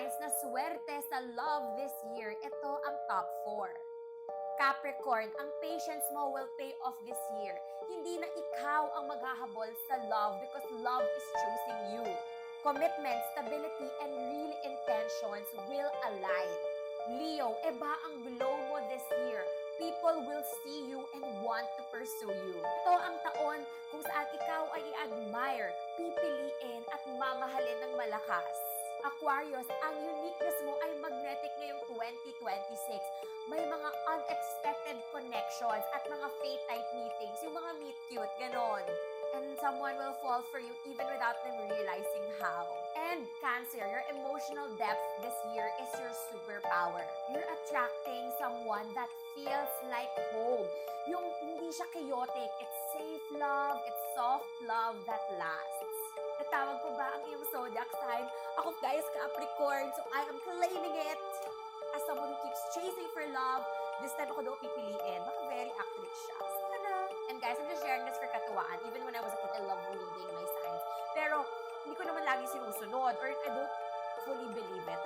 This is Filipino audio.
signs na swerte sa love this year, ito ang top 4. Capricorn, ang patience mo will pay off this year. Hindi na ikaw ang maghahabol sa love because love is choosing you. Commitment, stability, and real intentions will align. Leo, iba ang glow mo this year. People will see you and want to pursue you. Ito ang taon kung saan ikaw ay i-admire, pipiliin at mamahalin ng malakas. Aquarius, ang uniqueness mo ay magnetic ngayong 2026. May mga unexpected connections at mga fate type meetings, yung mga meet cute, ganon. And someone will fall for you even without them realizing how. And Cancer, your emotional depth this year is your superpower. You're attracting someone that feels like home. Yung hindi siya chaotic, it's safe love, it's soft love that lasts. Natawag ko ba ang iyong zodiac sign? Ako guys, Capricorn, so I am claiming it. As someone who keeps chasing for love, this time ako daw pipiliin. Baka very accurate siya. Sana. And guys, I'm just sharing this for katuwaan. Even when I was a kid, I love reading my signs. Pero, hindi ko naman lagi sinusunod or I don't fully believe it.